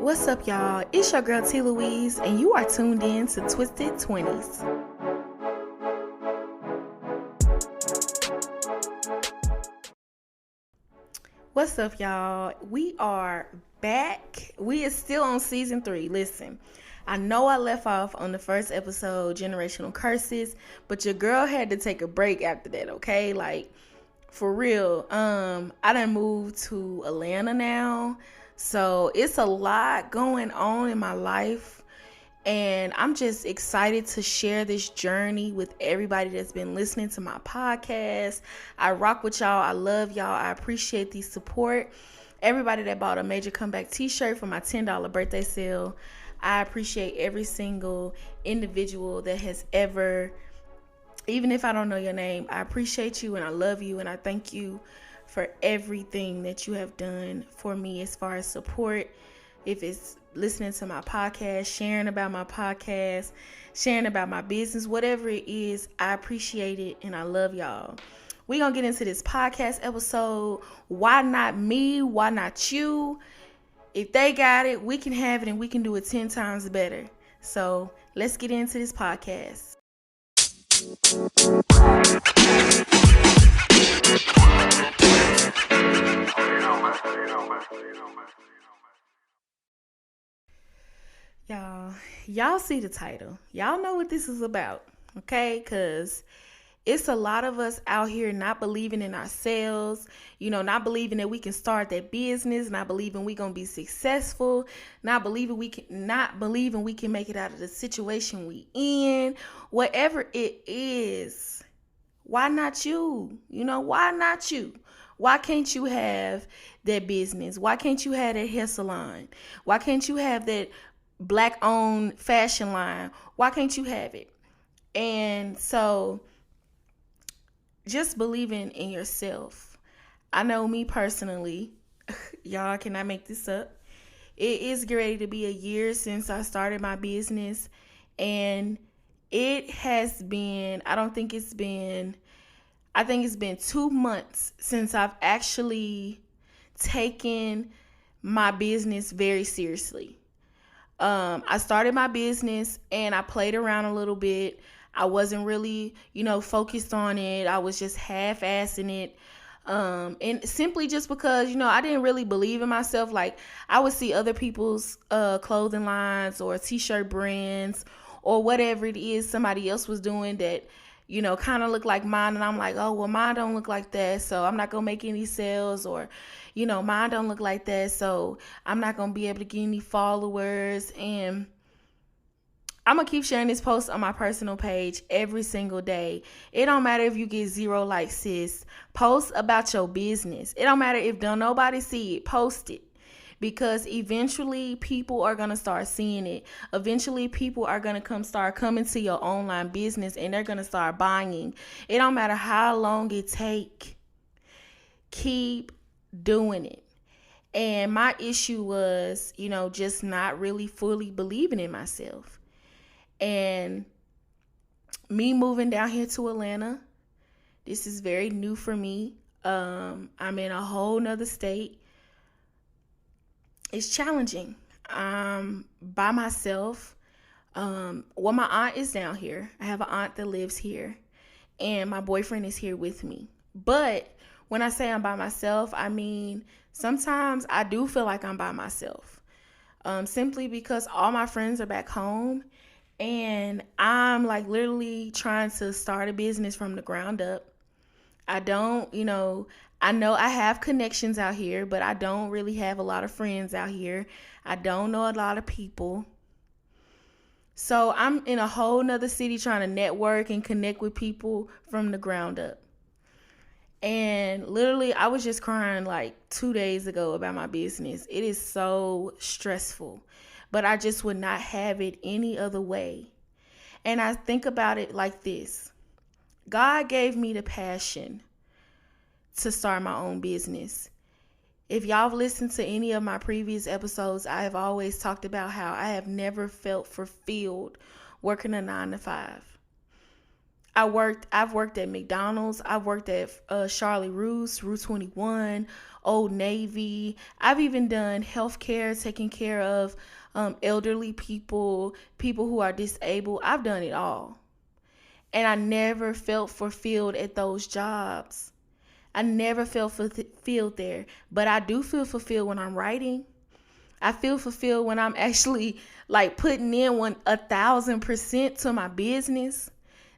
What's up, y'all? It's your girl T. Louise, and you are tuned in to Twisted 20s. What's up, y'all? We are back. We are still on season 3. Listen, I know I left off on the first episode, Generational Curses, but your girl had to take a break after that, okay? Like, for real. I done moved to Atlanta now. So it's a lot going on in my life, and I'm just excited to share this journey with everybody that's been listening to my podcast. I rock with y'all. I love y'all. I appreciate the support. Everybody that bought a Major Comeback t-shirt for my $10 birthday sale, I appreciate every single individual that has ever, even if I don't know your name, I appreciate you and I love you and I thank you for everything that you have done for me as far as support. If it's listening to my podcast, sharing about my podcast, sharing about my business, whatever it is, I appreciate it and I love y'all. We're going to get into this podcast episode. Why not me? Why not you? If they got it, we can have it and we can do it 10 times better. So let's get into this podcast. Y'all see the title. Y'all know what this is about, okay? Because it's a lot of us out here not believing in ourselves, not believing that we can start that business, not believing we're going to be successful, not believing we can make it out of the situation we in, whatever it is. Why not you? Why not you? Why can't you have that business? Why can't you have that hair salon? Why can't you have that Black-owned fashion line? Why can't you have it? And so just believing in yourself. I know me personally, y'all cannot make this up. It is ready to be a year since I started my business. And it has been, I think it's been 2 months since I've actually taken my business very seriously. I started my business and I played around a little bit. I wasn't really, focused on it. I was just half-assing it. And simply just because, I didn't really believe in myself. Like, I would see other people's clothing lines or t-shirt brands or whatever it is somebody else was doing that, kind of look like mine. And I'm like, oh, well, mine don't look like that, so I'm not going to make any sales. Or, mine don't look like that, so I'm not going to be able to get any followers. And I'm going to keep sharing this post on my personal page every single day. It don't matter if you get 0 likes, sis. Post about your business. It don't matter if don't nobody see it. Post it. Because eventually people are going to start seeing it. Eventually people are going to start coming to your online business and they're going to start buying. It don't matter how long it take. Keep doing it. And my issue was, just not really fully believing in myself. And me moving down here to Atlanta, this is very new for me. I'm in a whole nother state. It's challenging. I'm by myself. My aunt is down here. I have an aunt that lives here, and my boyfriend is here with me. But when I say I'm by myself, I mean sometimes I do feel like I'm by myself, simply because all my friends are back home, and I'm like literally trying to start a business from the ground up. I don't, I know I have connections out here, but I don't really have a lot of friends out here. I don't know a lot of people. So I'm in a whole nother city trying to network and connect with people from the ground up. And literally, I was just crying like 2 days ago about my business. It is so stressful, but I just would not have it any other way. And I think about it like this. God gave me the passion to start my own business. If y'all have listened to any of my previous episodes, I have always talked about how I have never felt fulfilled working a 9 to 5. I've worked at McDonald's. I've worked at Charlie Roos, Route 21, Old Navy. I've even done healthcare, taking care of elderly people, people who are disabled. I've done it all. And I never felt fulfilled at those jobs. I never felt fulfilled there. But I do feel fulfilled when I'm writing. I feel fulfilled when I'm actually like putting in 1,000% to my business.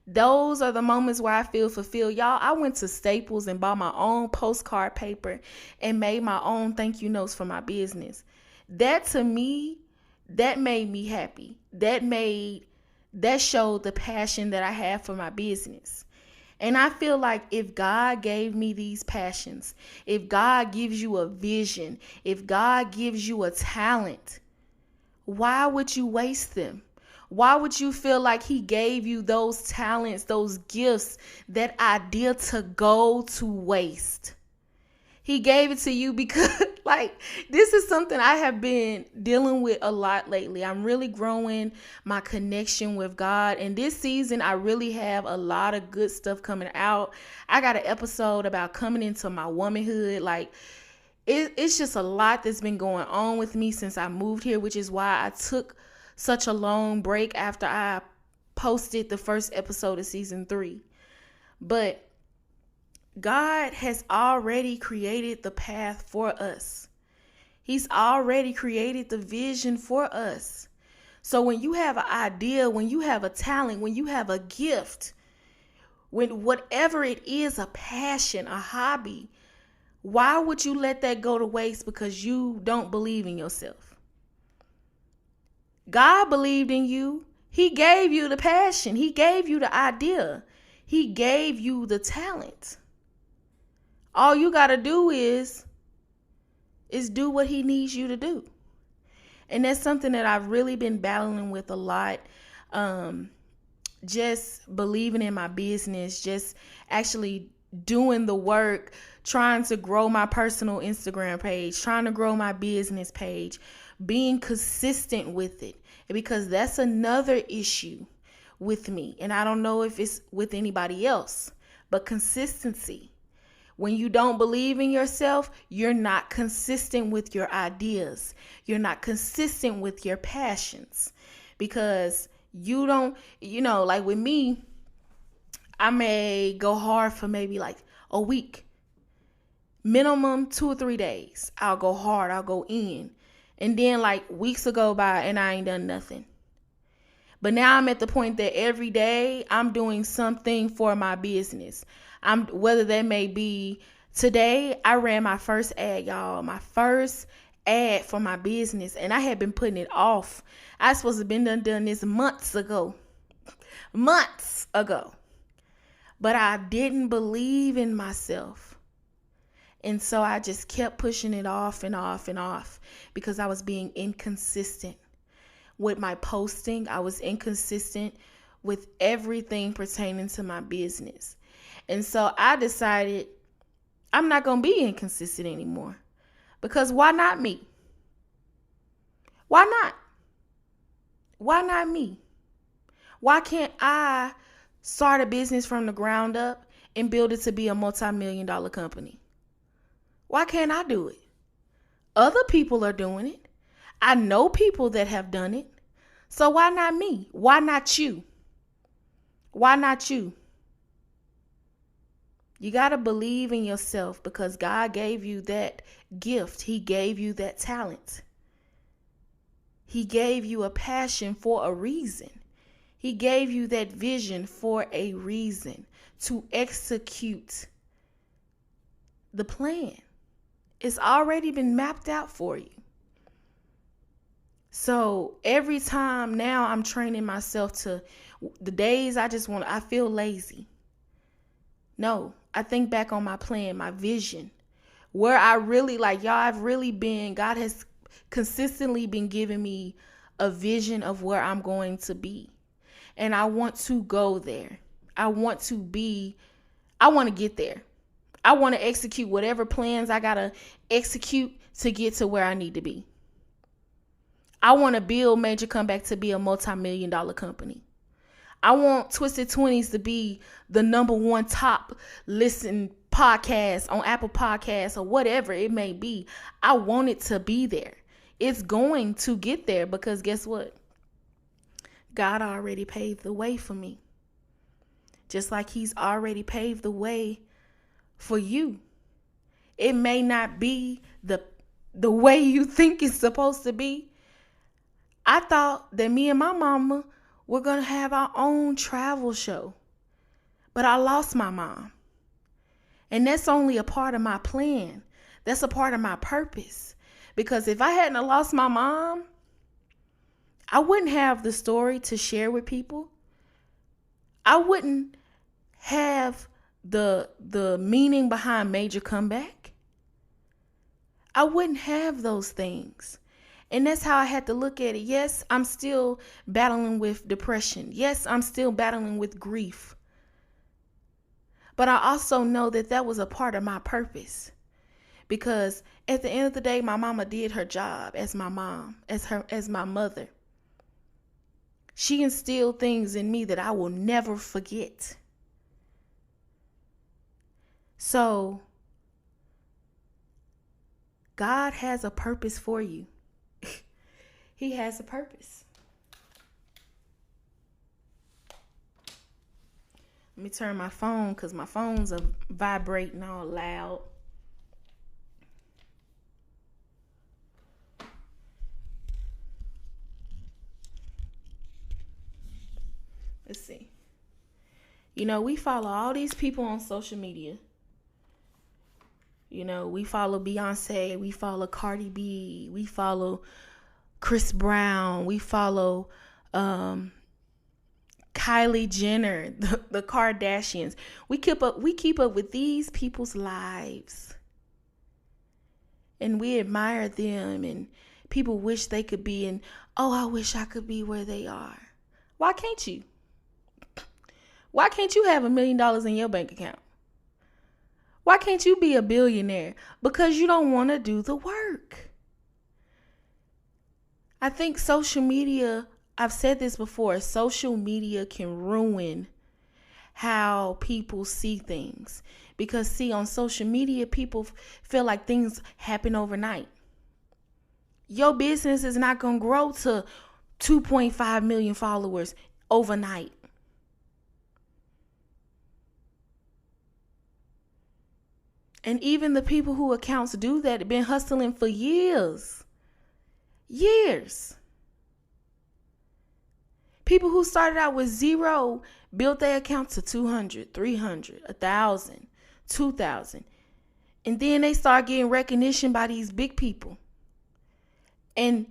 Those are the moments where I feel fulfilled. Y'all, I went to Staples and bought my own postcard paper and made my own thank you notes for my business. That to me, that made me happy. That showed the passion that I have for my business. And I feel like if God gave me these passions, if God gives you a vision, if God gives you a talent, why would you waste them? Why would you feel like he gave you those talents, those gifts, that idea to go to waste? He gave it to you because like this is something I have been dealing with a lot lately. I'm really growing my connection with God. And this season, I really have a lot of good stuff coming out. I got an episode about coming into my womanhood. Like it's just a lot that's been going on with me since I moved here, which is why I took such a long break after I posted the first episode of season 3. But God has already created the path for us. He's already created the vision for us. So when you have an idea, when you have a talent, when you have a gift, when whatever it is, a passion, a hobby, why would you let that go to waste because you don't believe in yourself? God believed in you. He gave you the passion. He gave you the idea. He gave you the talent. All you got to do is do what he needs you to do. And that's something that I've really been battling with a lot. Just believing in my business, just actually doing the work, trying to grow my personal Instagram page, trying to grow my business page, being consistent with it, because that's another issue with me. And I don't know if it's with anybody else, but consistency. When you don't believe in yourself, you're not consistent with your ideas. You're not consistent with your passions, because you don't, like with me, I may go hard for maybe like a week, minimum 2 or 3 days. I'll go hard. I'll go in. And then like weeks will go by and I ain't done nothing. But now I'm at the point that every day I'm doing something for my business. Whether that may be today, I ran my first ad, y'all. My first ad for my business. And I had been putting it off. I was supposed to have been done this months ago. But I didn't believe in myself. And so I just kept pushing it off and off and off because I was being inconsistent with my posting. I was inconsistent with everything pertaining to my business. And so I decided I'm not going to be inconsistent anymore, because why not me? Why not? Why not me? Why can't I start a business from the ground up and build it to be a multi-million-dollar company? Why can't I do it? Other people are doing it. I know people that have done it. So why not me? Why not you? Why not you? You got to believe in yourself, because God gave you that gift. He gave you that talent. He gave you a passion for a reason. He gave you that vision for a reason, to execute the plan. It's already been mapped out for you. So every time now I'm training myself to the days I feel lazy. No, I think back on my plan, my vision, where I really God has consistently been giving me a vision of where I'm going to be. And I want to go there. I want to get there. I want to execute whatever plans I got to execute to get to where I need to be. I want to build Major Comeback to be a multi-million-dollar company. I want Twisted Twenties to be the number one top listen podcast on Apple Podcasts or whatever it may be. I want it to be there. It's going to get there because guess what? God already paved the way for me. Just like he's already paved the way for you. It may not be the way you think it's supposed to be. I thought that me and my mama were going to have our own travel show. But I lost my mom. And that's only a part of my plan. That's a part of my purpose. Because if I hadn't lost my mom, I wouldn't have the story to share with people. I wouldn't have the meaning behind Major Comeback. I wouldn't have those things. And that's how I had to look at it. Yes, I'm still battling with depression. Yes, I'm still battling with grief. But I also know that that was a part of my purpose. Because at the end of the day, my mama did her job as my mom, as my mother. She instilled things in me that I will never forget. So, God has a purpose for you. He has a purpose. Let me turn my phone because my phone's vibrating all loud. Let's see. You know, we follow all these people on social media. You know, we follow Beyonce, we follow Cardi B, we follow Chris Brown, we follow Kylie Jenner, the Kardashians. We keep up with these people's lives. And we admire them, and people wish they could be, and oh, I wish I could be where they are. Why can't you? Why can't you have $1 million in your bank account? Why can't you be a billionaire? Because you don't want to do the work. I think social media, I've said this before, social media can ruin how people see things. Because see, on social media, people feel like things happen overnight. Your business is not going to grow to 2.5 million followers overnight. And even the people who accounts do that have been hustling for years. Years. People who started out with zero built their account to 200, 300, 1,000, 2,000. And then they start getting recognition by these big people. And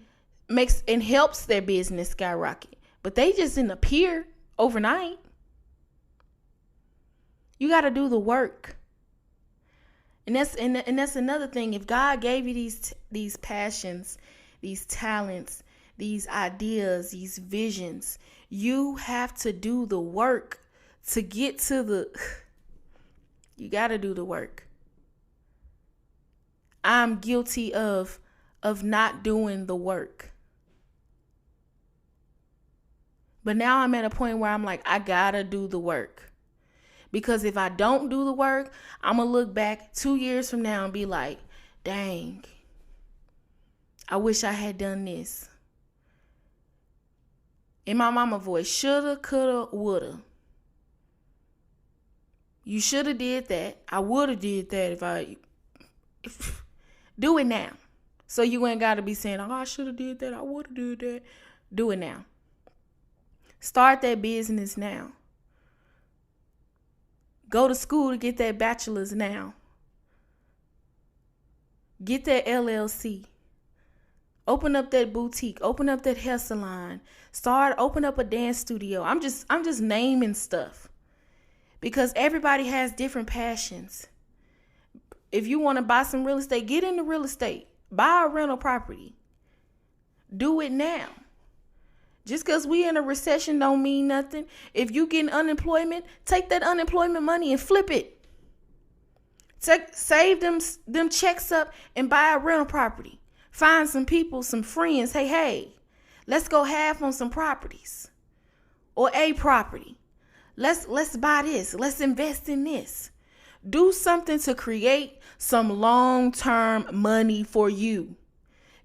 helps their business skyrocket. But they just didn't appear overnight. You got to do the work. And that's another thing. If God gave you these passions, these talents, these ideas, these visions, you have to do the work to get to you got to do the work. I'm guilty of not doing the work. But now I'm at a point where I'm like, I got to do the work. Because if I don't do the work, I'm going to look back 2 years from now and be like, dang, I wish I had done this. In my mama voice, shoulda, coulda, woulda. You shoulda did that. I woulda did that do it now. So you ain't got to be saying, oh, I shoulda did that. I woulda did that. Do it now. Start that business now. Go to school to get that bachelor's now. Get that LLC. Open up that boutique. Open up that hair salon. Open up a dance studio. I'm just naming stuff. Because everybody has different passions. If you want to buy some real estate, get into real estate. Buy a rental property. Do it now. Just because we in a recession don't mean nothing. If you getting unemployment, take that unemployment money and flip it. Save them checks up and buy a rental property. Find some people, some friends. Hey, let's go half on some properties. or a property. Let's buy this. Let's invest in this. Do something to create some long-term money for you.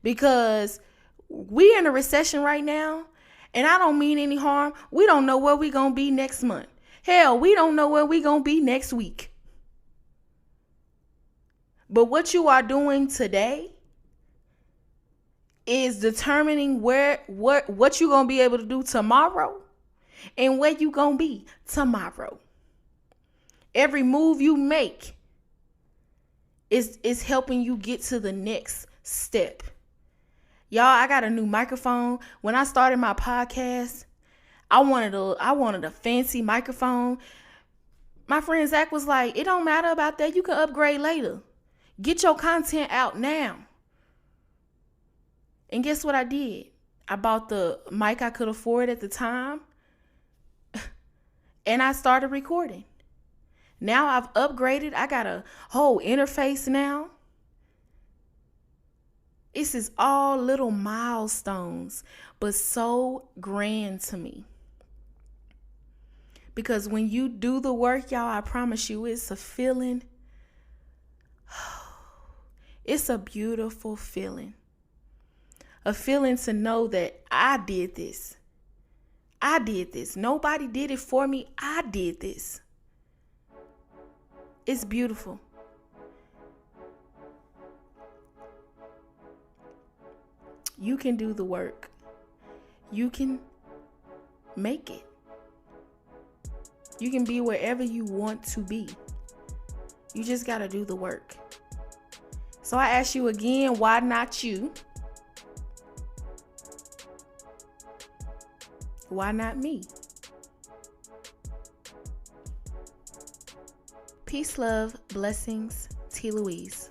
Because we in a recession right now, and I don't mean any harm. We don't know where we're going to be next month. Hell, we don't know where we're going to be next week. But what you are doing today is determining what you're going to be able to do tomorrow and where you going to be tomorrow. Every move you make is helping you get to the next step. Y'all, I got a new microphone. When I started my podcast, I wanted a fancy microphone. My friend Zach was like, it don't matter about that. You can upgrade later. Get your content out now. And guess what I did? I bought the mic I could afford at the time. And I started recording. Now I've upgraded. I got a whole interface now. This is all little milestones, but so grand to me. Because when you do the work, y'all, I promise you, it's a feeling. It's a beautiful feeling. A feeling to know that I did this. I did this. Nobody did it for me. I did this. It's beautiful. You can do the work. You can make it. You can be wherever you want to be. You just got to do the work. So I ask you again, why not you? Why not me? Peace, love, blessings, T. Louise.